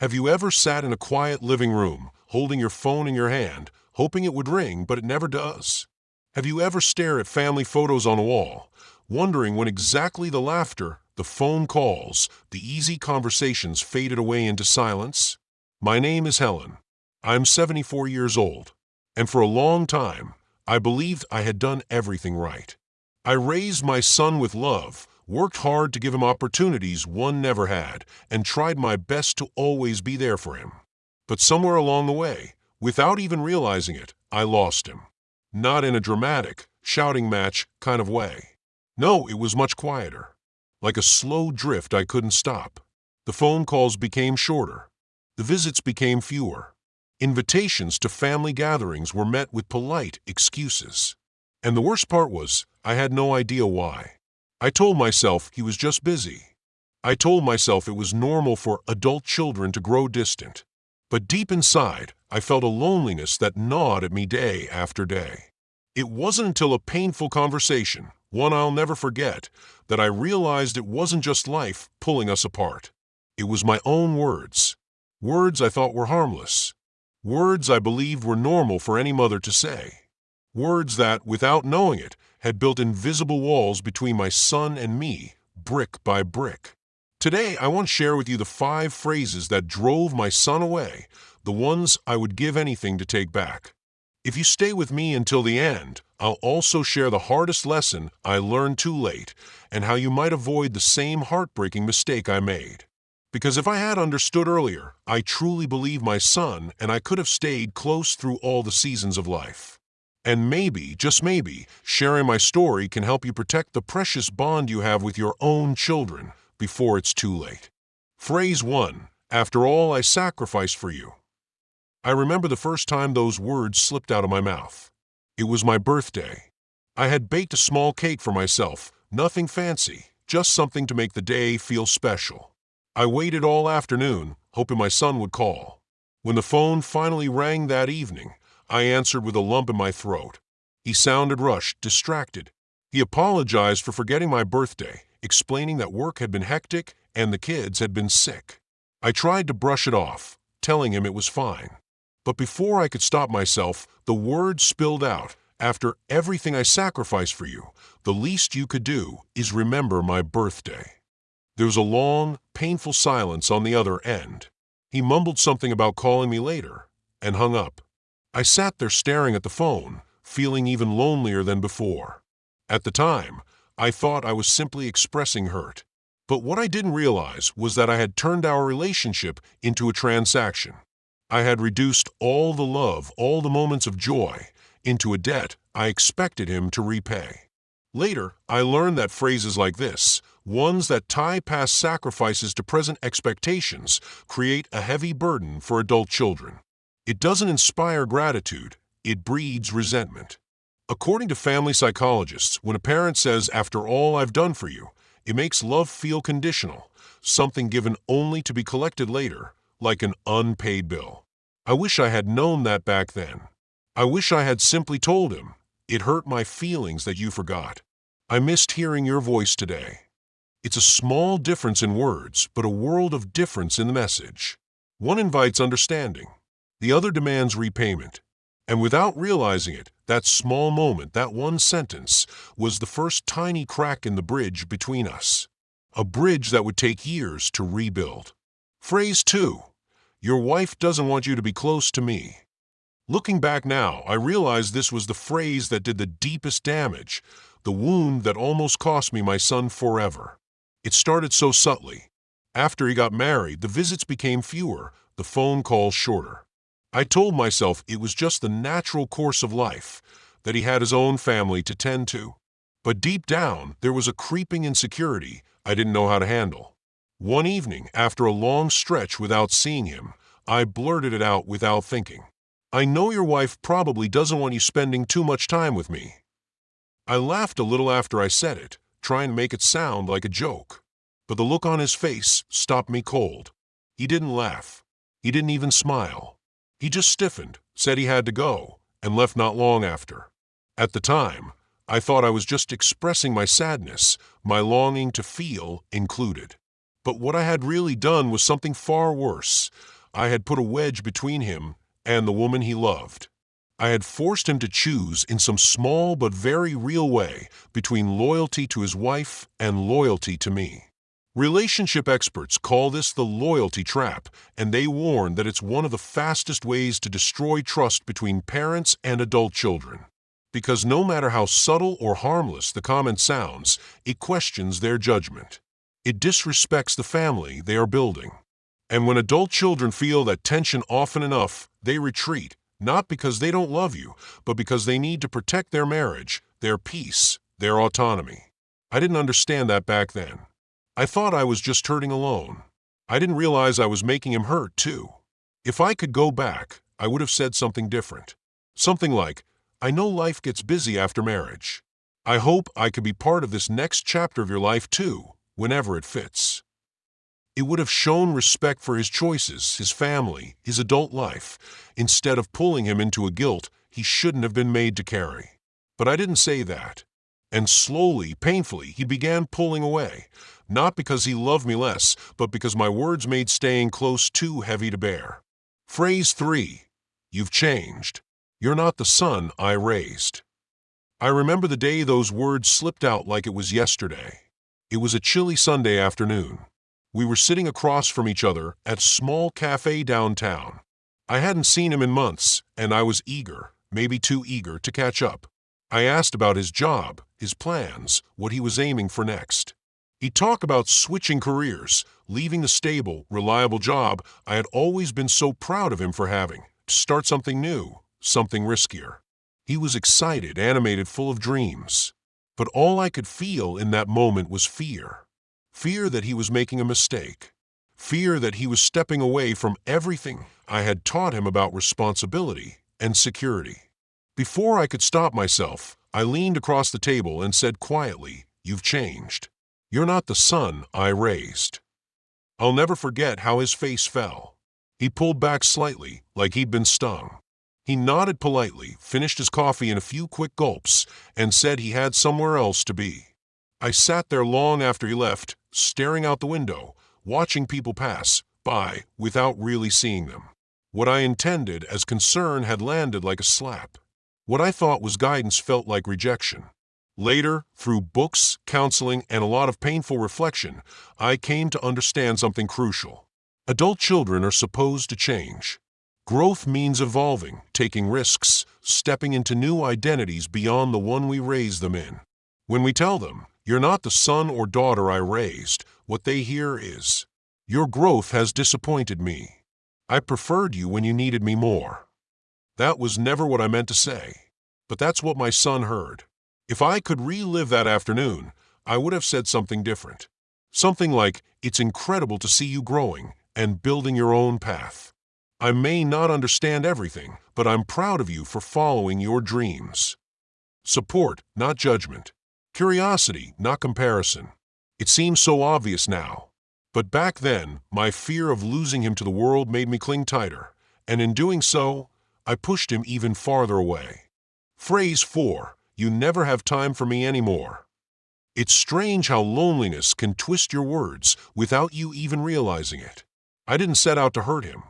Have you ever sat in a quiet living room, holding your phone in your hand, hoping it would ring, but it never does? Have you ever stared at family photos on a wall, wondering when exactly the laughter, the phone calls, the easy conversations faded away into silence? My name is Helen. I'm 74 years old, and for a long time, I believed I had done everything right. I raised my son with love, worked hard to give him opportunities one never had, and tried my best to always be there for him. But somewhere along the way, without even realizing it, I lost him. Not in a dramatic, shouting match kind of way. No, it was much quieter. Like a slow drift I couldn't stop. The phone calls became shorter. The visits became fewer. Invitations to family gatherings were met with polite excuses. And the worst part was, I had no idea why. I told myself he was just busy. I told myself it was normal for adult children to grow distant. But deep inside, I felt a loneliness that gnawed at me day after day. It wasn't until a painful conversation, one I'll never forget, that I realized it wasn't just life pulling us apart. It was my own words. Words I thought were harmless. Words I believed were normal for any mother to say. Words that, without knowing it, had built invisible walls between my son and me, brick by brick. Today, I want to share with you the 5 phrases that drove my son away, the ones I would give anything to take back. If you stay with me until the end, I'll also share the hardest lesson I learned too late and how you might avoid the same heartbreaking mistake I made. Because if I had understood earlier, I truly believe my son and I could have stayed close through all the seasons of life. And maybe, just maybe, sharing my story can help you protect the precious bond you have with your own children before it's too late. Phrase 1. After all I sacrificed for you. I remember the first time those words slipped out of my mouth. It was my birthday. I had baked a small cake for myself, nothing fancy, just something to make the day feel special. I waited all afternoon, hoping my son would call. When the phone finally rang that evening, I answered with a lump in my throat. He sounded rushed, distracted. He apologized for forgetting my birthday, explaining that work had been hectic and the kids had been sick. I tried to brush it off, telling him it was fine. But before I could stop myself, the words spilled out. After everything I sacrificed for you, the least you could do is remember my birthday. There was a long, painful silence on the other end. He mumbled something about calling me later, and hung up. I sat there staring at the phone, feeling even lonelier than before. At the time, I thought I was simply expressing hurt. But what I didn't realize was that I had turned our relationship into a transaction. I had reduced all the love, all the moments of joy, into a debt I expected him to repay. Later, I learned that phrases like this, ones that tie past sacrifices to present expectations, create a heavy burden for adult children. It doesn't inspire gratitude, it breeds resentment. According to family psychologists, when a parent says, "After all I've done for you," it makes love feel conditional, something given only to be collected later, like an unpaid bill. I wish I had known that back then. I wish I had simply told him, "It hurt my feelings that you forgot. I missed hearing your voice today." It's a small difference in words, but a world of difference in the message. One invites understanding. The other demands repayment. And without realizing it, that small moment, that one sentence, was the first tiny crack in the bridge between us. A bridge that would take years to rebuild. Phrase 2. Your wife doesn't want you to be close to me. Looking back now, I realize this was the phrase that did the deepest damage, the wound that almost cost me my son forever. It started so subtly. After he got married, the visits became fewer, the phone calls shorter. I told myself it was just the natural course of life, that he had his own family to tend to. But deep down, there was a creeping insecurity I didn't know how to handle. One evening, after a long stretch without seeing him, I blurted it out without thinking. "I know your wife probably doesn't want you spending too much time with me." I laughed a little after I said it, trying to make it sound like a joke. But the look on his face stopped me cold. He didn't laugh. He didn't even smile. He just stiffened, said he had to go, and left not long after. At the time, I thought I was just expressing my sadness, my longing to feel included. But what I had really done was something far worse. I had put a wedge between him and the woman he loved. I had forced him to choose in some small but very real way between loyalty to his wife and loyalty to me. Relationship experts call this the loyalty trap, and they warn that it's one of the fastest ways to destroy trust between parents and adult children. Because no matter how subtle or harmless the comment sounds, it questions their judgment. It disrespects the family they are building. And when adult children feel that tension often enough, they retreat, not because they don't love you, but because they need to protect their marriage, their peace, their autonomy. I didn't understand that back then. I thought I was just hurting alone. I didn't realize I was making him hurt, too. If I could go back, I would have said something different. Something like, I know life gets busy after marriage. I hope I could be part of this next chapter of your life, too, whenever it fits. It would have shown respect for his choices, his family, his adult life, instead of pulling him into a guilt he shouldn't have been made to carry. But I didn't say that. And slowly, painfully, he began pulling away, not because he loved me less, but because my words made staying close too heavy to bear. Phrase 3. You've changed. You're not the son I raised. I remember the day those words slipped out like it was yesterday. It was a chilly Sunday afternoon. We were sitting across from each other at a small cafe downtown. I hadn't seen him in months, and I was eager, maybe too eager, to catch up. I asked about his job, his plans, what he was aiming for next. He'd talk about switching careers, leaving the stable, reliable job I had always been so proud of him for having, to start something new, something riskier. He was excited, animated, full of dreams. But all I could feel in that moment was fear. Fear that he was making a mistake. Fear that he was stepping away from everything I had taught him about responsibility and security. Before I could stop myself, I leaned across the table and said quietly, You've changed. You're not the son I raised. I'll never forget how his face fell. He pulled back slightly, like he'd been stung. He nodded politely, finished his coffee in a few quick gulps, and said he had somewhere else to be. I sat there long after he left, staring out the window, watching people pass by without really seeing them. What I intended as concern had landed like a slap. What I thought was guidance felt like rejection. Later, through books, counseling, and a lot of painful reflection, I came to understand something crucial. Adult children are supposed to change. Growth means evolving, taking risks, stepping into new identities beyond the one we raised them in. When we tell them, You're not the son or daughter I raised, what they hear is, Your growth has disappointed me. I preferred you when you needed me more. That was never what I meant to say, but that's what my son heard. If I could relive that afternoon, I would have said something different. Something like, It's incredible to see you growing and building your own path. I may not understand everything, but I'm proud of you for following your dreams. Support, not judgment. Curiosity, not comparison. It seems so obvious now. But back then, my fear of losing him to the world made me cling tighter, and in doing so, I pushed him even farther away. Phrase 4. You never have time for me anymore. It's strange how loneliness can twist your words without you even realizing it. I didn't set out to hurt him.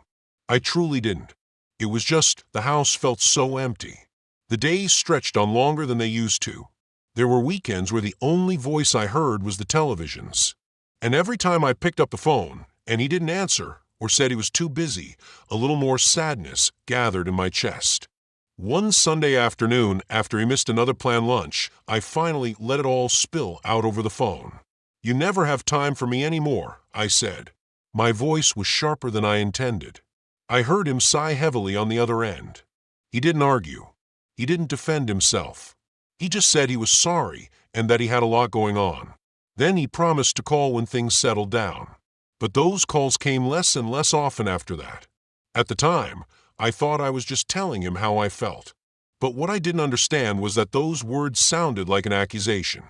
I truly didn't. It was just the house felt so empty. The days stretched on longer than they used to. There were weekends where the only voice I heard was the television's. And every time I picked up the phone, and he didn't answer or said he was too busy, a little more sadness gathered in my chest. One Sunday afternoon, after he missed another planned lunch, I finally let it all spill out over the phone. You never have time for me anymore, I said. My voice was sharper than I intended. I heard him sigh heavily on the other end. He didn't argue. He didn't defend himself. He just said he was sorry and that he had a lot going on. Then he promised to call when things settled down. But those calls came less and less often after that. At the time, I thought I was just telling him how I felt. But what I didn't understand was that those words sounded like an accusation.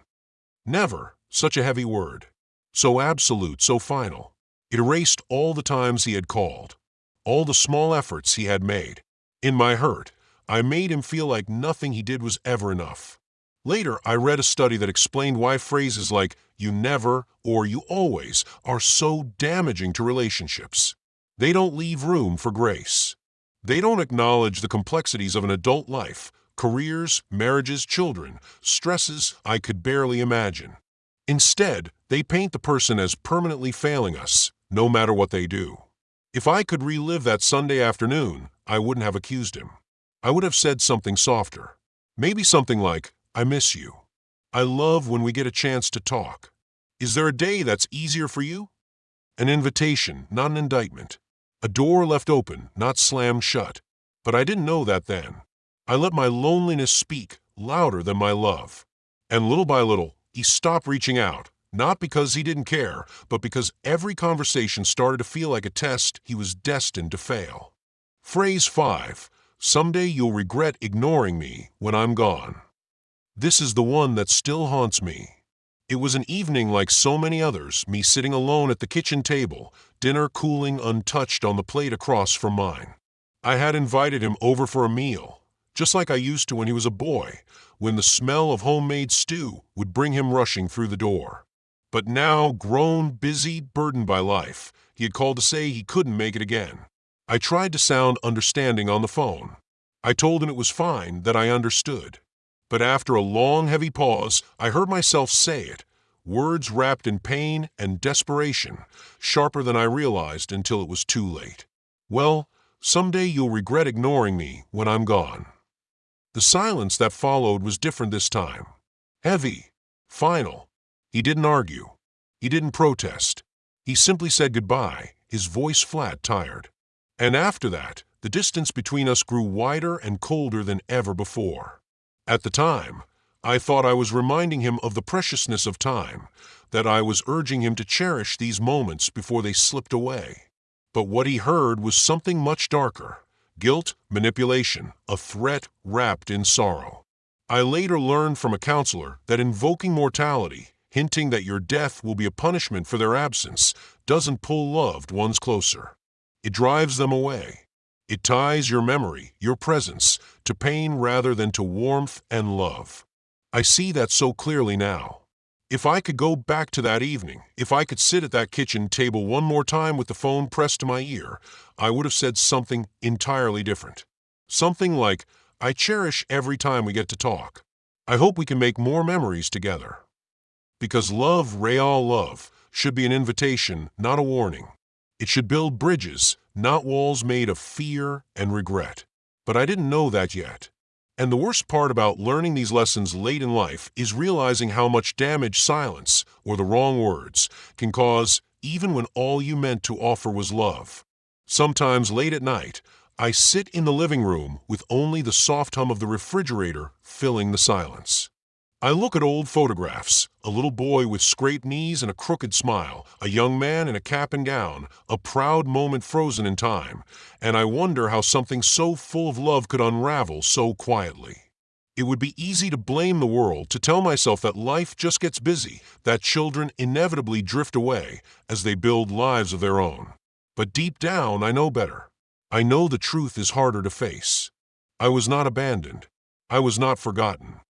Never, such a heavy word. So absolute, so final. It erased all the times he had called. All the small efforts he had made. In my hurt, I made him feel like nothing he did was ever enough. Later, I read a study that explained why phrases like, you never or you always are so damaging to relationships. They don't leave room for grace. They don't acknowledge the complexities of an adult life, careers, marriages, children, stresses I could barely imagine. Instead, they paint the person as permanently failing us, no matter what they do. If I could relive that Sunday afternoon, I wouldn't have accused him. I would have said something softer. Maybe something like, "I miss you. I love when we get a chance to talk. Is there a day that's easier for you?" An invitation, not an indictment. A door left open, not slammed shut. But I didn't know that then. I let my loneliness speak louder than my love. And little by little, he stopped reaching out, not because he didn't care, but because every conversation started to feel like a test he was destined to fail. Phrase 5. Someday you'll regret ignoring me when I'm gone. This is the one that still haunts me. It was an evening like so many others, me sitting alone at the kitchen table, dinner cooling untouched on the plate across from mine. I had invited him over for a meal, just like I used to when he was a boy, when the smell of homemade stew would bring him rushing through the door. But now, grown, busy, burdened by life, he had called to say he couldn't make it again. I tried to sound understanding on the phone. I told him it was fine, that I understood. But after a long, heavy pause, I heard myself say it, words wrapped in pain and desperation, sharper than I realized until it was too late. Well, someday you'll regret ignoring me when I'm gone. The silence that followed was different this time. Heavy. Final. He didn't argue. He didn't protest. He simply said goodbye, his voice flat, tired. And after that, the distance between us grew wider and colder than ever before. At the time, I thought I was reminding him of the preciousness of time, that I was urging him to cherish these moments before they slipped away. But what he heard was something much darker. Guilt, manipulation, a threat wrapped in sorrow. I later learned from a counselor that invoking mortality, hinting that your death will be a punishment for their absence, doesn't pull loved ones closer. It drives them away. It ties your memory, your presence, to pain rather than to warmth and love. I see that so clearly now. If I could go back to that evening, if I could sit at that kitchen table one more time with the phone pressed to my ear, I would have said something entirely different. Something like, "I cherish every time we get to talk. I hope we can make more memories together." Because love, real love, should be an invitation, not a warning. It should build bridges, not walls made of fear and regret. But I didn't know that yet. And the worst part about learning these lessons late in life is realizing how much damage silence, or the wrong words, can cause even when all you meant to offer was love. Sometimes late at night, I sit in the living room with only the soft hum of the refrigerator filling the silence. I look at old photographs, a little boy with scraped knees and a crooked smile, a young man in a cap and gown, a proud moment frozen in time, and I wonder how something so full of love could unravel so quietly. It would be easy to blame the world, to tell myself that life just gets busy, that children inevitably drift away as they build lives of their own. But deep down, I know better. I know the truth is harder to face. I was not abandoned. I was not forgotten.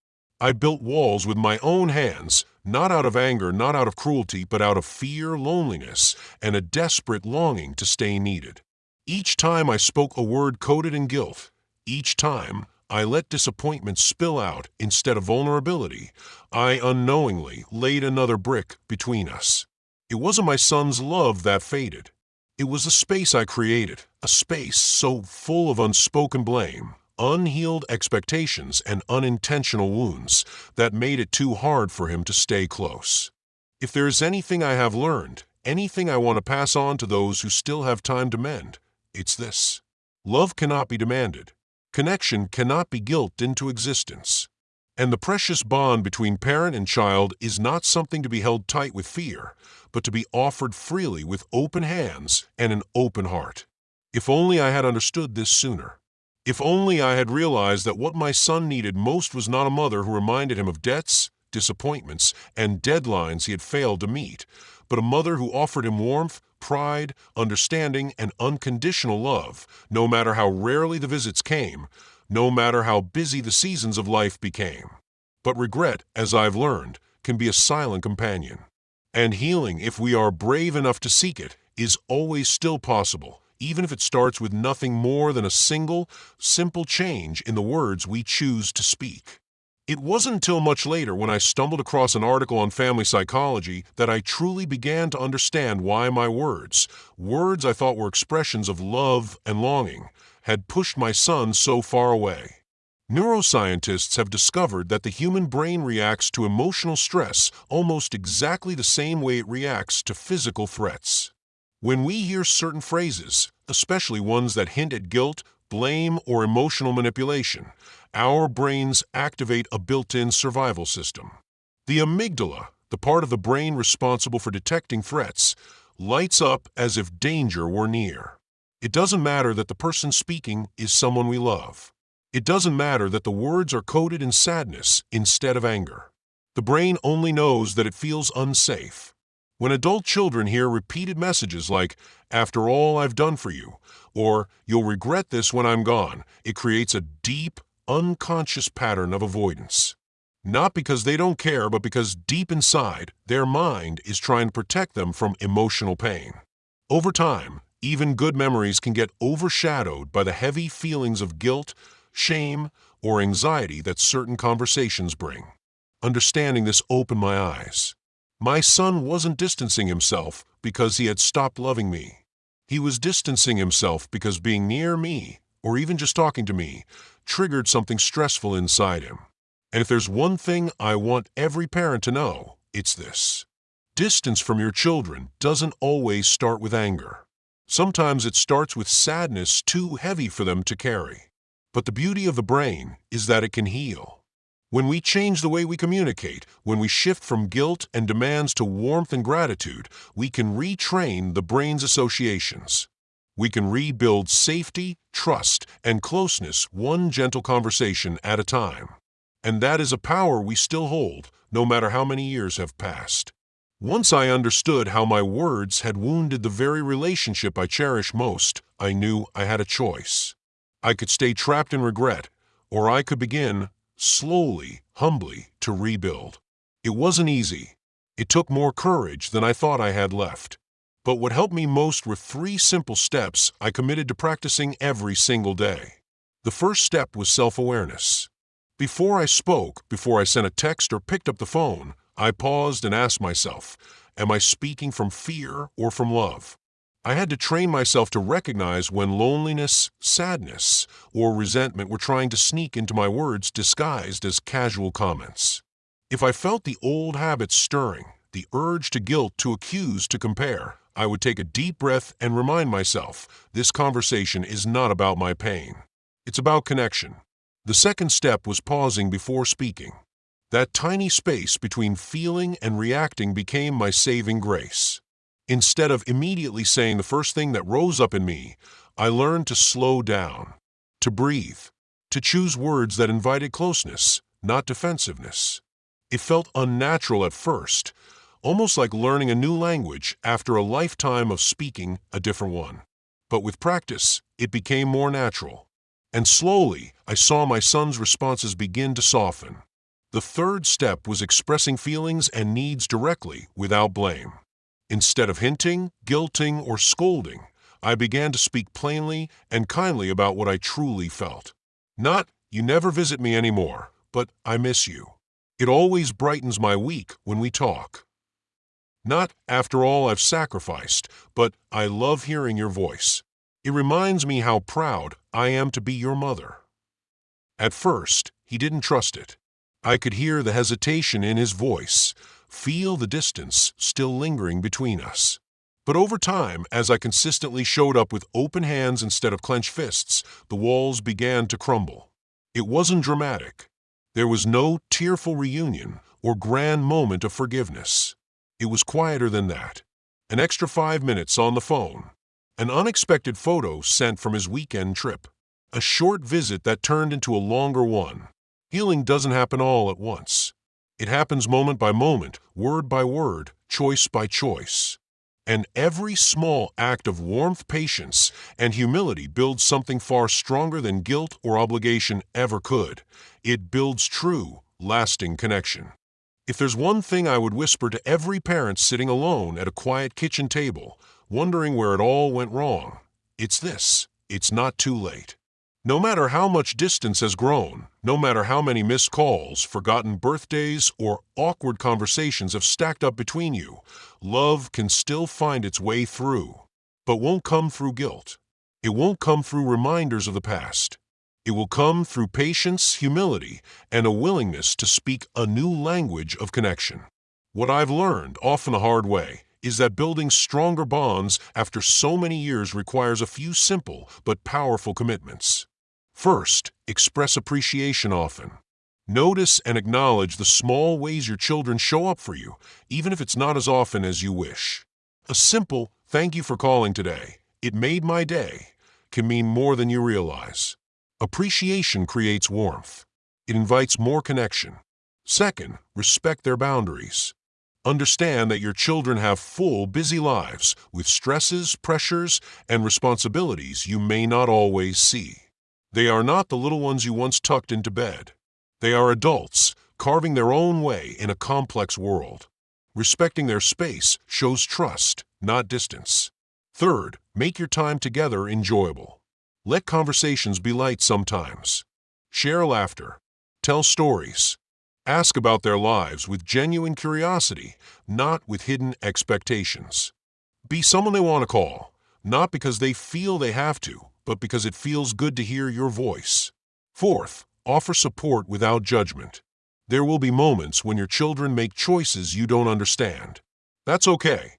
I built walls with my own hands, not out of anger, not out of cruelty, but out of fear, loneliness, and a desperate longing to stay needed. Each time I spoke a word coated in guilt, each time I let disappointment spill out instead of vulnerability, I unknowingly laid another brick between us. It wasn't my son's love that faded. It was the space I created, a space so full of unspoken blame, unhealed expectations, and unintentional wounds that made it too hard for him to stay close. If there is anything I have learned, anything I want to pass on to those who still have time to mend, it's this. Love cannot be demanded. Connection cannot be guilted into existence. And the precious bond between parent and child is not something to be held tight with fear, but to be offered freely with open hands and an open heart. If only I had understood this sooner. If only I had realized that what my son needed most was not a mother who reminded him of debts, disappointments, and deadlines he had failed to meet, but a mother who offered him warmth, pride, understanding, and unconditional love, no matter how rarely the visits came, no matter how busy the seasons of life became. But regret, as I've learned, can be a silent companion. And healing, if we are brave enough to seek it, is always still possible, even if it starts with nothing more than a single, simple change in the words we choose to speak. It wasn't until much later, when I stumbled across an article on family psychology, that I truly began to understand why my words I thought were expressions of love and longing, had pushed my son so far away. Neuroscientists have discovered that the human brain reacts to emotional stress almost exactly the same way it reacts to physical threats. When we hear certain phrases, especially ones that hint at guilt, blame, or emotional manipulation, our brains activate a built-in survival system. The amygdala, the part of the brain responsible for detecting threats, lights up as if danger were near. It doesn't matter that the person speaking is someone we love. It doesn't matter that the words are coded in sadness instead of anger. The brain only knows that it feels unsafe. When adult children hear repeated messages like, "After all I've done for you," or "You'll regret this when I'm gone," it creates a deep, unconscious pattern of avoidance. Not because they don't care, but because deep inside, their mind is trying to protect them from emotional pain. Over time, even good memories can get overshadowed by the heavy feelings of guilt, shame, or anxiety that certain conversations bring. Understanding this opened my eyes. My son wasn't distancing himself because he had stopped loving me. He was distancing himself because being near me, or even just talking to me, triggered something stressful inside him. And if there's one thing I want every parent to know, it's this: distance from your children doesn't always start with anger. Sometimes it starts with sadness too heavy for them to carry. But the beauty of the brain is that it can heal. When we change the way we communicate, when we shift from guilt and demands to warmth and gratitude, we can retrain the brain's associations. We can rebuild safety, trust, and closeness one gentle conversation at a time. And that is a power we still hold, no matter how many years have passed. Once I understood how my words had wounded the very relationship I cherish most, I knew I had a choice. I could stay trapped in regret, or I could begin, slowly, humbly, to rebuild. It wasn't easy. It took more courage than I thought I had left. But what helped me most were 3 simple steps I committed to practicing every single day. The first step was self-awareness. Before I spoke, before I sent a text or picked up the phone, I paused and asked myself, am I speaking from fear or from love? I had to train myself to recognize when loneliness, sadness, or resentment were trying to sneak into my words disguised as casual comments. If I felt the old habits stirring, the urge to guilt, to accuse, to compare, I would take a deep breath and remind myself, this conversation is not about my pain. It's about connection. The second step was pausing before speaking. That tiny space between feeling and reacting became my saving grace. Instead of immediately saying the first thing that rose up in me, I learned to slow down, to breathe, to choose words that invited closeness, not defensiveness. It felt unnatural at first, almost like learning a new language after a lifetime of speaking a different one. But with practice, it became more natural. And slowly, I saw my son's responses begin to soften. The third step was expressing feelings and needs directly, without blame. Instead of hinting, guilting, or scolding, I began to speak plainly and kindly about what I truly felt. Not, "You never visit me anymore," but "I miss you. It always brightens my week when we talk." Not, "After all I've sacrificed," but "I love hearing your voice. It reminds me how proud I am to be your mother." At first, he didn't trust it. I could hear the hesitation in his voice, feel the distance still lingering between us. But over time, as I consistently showed up with open hands instead of clenched fists, the walls began to crumble. It wasn't dramatic. There was no tearful reunion or grand moment of forgiveness. It was quieter than that. An extra 5 minutes on the phone. An unexpected photo sent from his weekend trip. A short visit that turned into a longer one. Healing doesn't happen all at once. It happens moment by moment, word by word, choice by choice. And every small act of warmth, patience, and humility builds something far stronger than guilt or obligation ever could. It builds true, lasting connection. If there's one thing I would whisper to every parent sitting alone at a quiet kitchen table, wondering where it all went wrong, It's this: it's not too late. No matter how much distance has grown, no matter how many missed calls, forgotten birthdays, or awkward conversations have stacked up between you, love can still find its way through, but won't come through guilt. It won't come through reminders of the past. It will come through patience, humility, and a willingness to speak a new language of connection. What I've learned, often the hard way, is that building stronger bonds after so many years requires a few simple but powerful commitments. First, express appreciation often. Notice and acknowledge the small ways your children show up for you, even if it's not as often as you wish. A simple, "Thank you for calling today. It made my day," can mean more than you realize. Appreciation creates warmth. It invites more connection. Second, respect their boundaries. Understand that your children have full, busy lives with stresses, pressures, and responsibilities you may not always see. They are not the little ones you once tucked into bed. They are adults, carving their own way in a complex world. Respecting their space shows trust, not distance. Third, make your time together enjoyable. Let conversations be light sometimes. Share laughter. Tell stories. Ask about their lives with genuine curiosity, not with hidden expectations. Be someone they want to call, not because they feel they have to, but because it feels good to hear your voice. Fourth, offer support without judgment. There will be moments when your children make choices you don't understand. That's okay.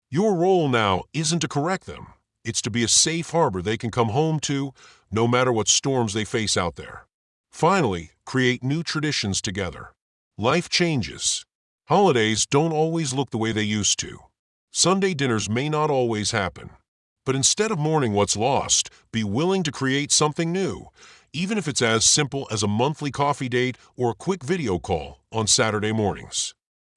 Your role now isn't to correct them. It's to be a safe harbor they can come home to, no matter what storms they face out there. Finally, create new traditions together. Life changes. Holidays don't always look the way they used to. Sunday dinners may not always happen. But instead of mourning what's lost, be willing to create something new, even if it's as simple as a monthly coffee date or a quick video call on Saturday mornings.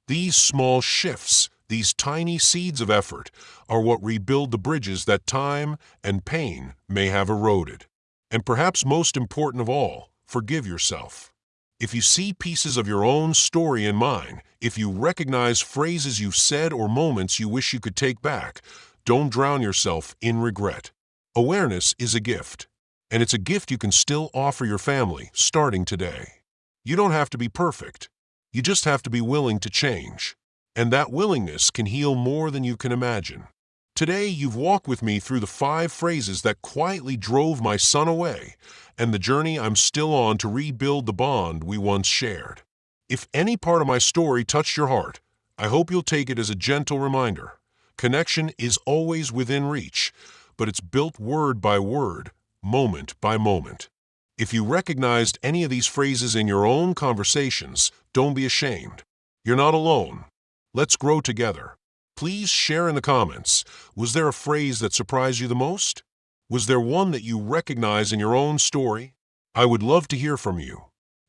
These small shifts, these tiny seeds of effort, are what rebuild the bridges that time and pain may have eroded. And perhaps most important of all, forgive yourself. If you see pieces of your own story in mine, if you recognize phrases you've said or moments you wish you could take back, don't drown yourself in regret. Awareness is a gift, and it's a gift you can still offer your family starting today. You don't have to be perfect. You just have to be willing to change. And that willingness can heal more than you can imagine. Today, you've walked with me through the 5 phrases that quietly drove my son away, and the journey I'm still on to rebuild the bond we once shared. If any part of my story touched your heart, I hope you'll take it as a gentle reminder. Connection is always within reach, but it's built word by word, moment by moment. If you recognized any of these phrases in your own conversations, don't be ashamed. You're not alone. Let's grow together. Please share in the comments. Was there a phrase that surprised you the most? Was there one that you recognize in your own story? I would love to hear from you.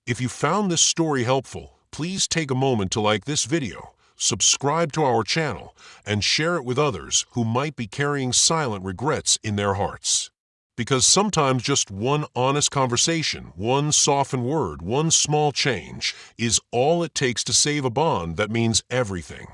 If you found this story helpful, please take a moment to like this video, subscribe to our channel, and share it with others who might be carrying silent regrets in their hearts. Because sometimes just one honest conversation, one softened word, one small change is all it takes to save a bond that means everything.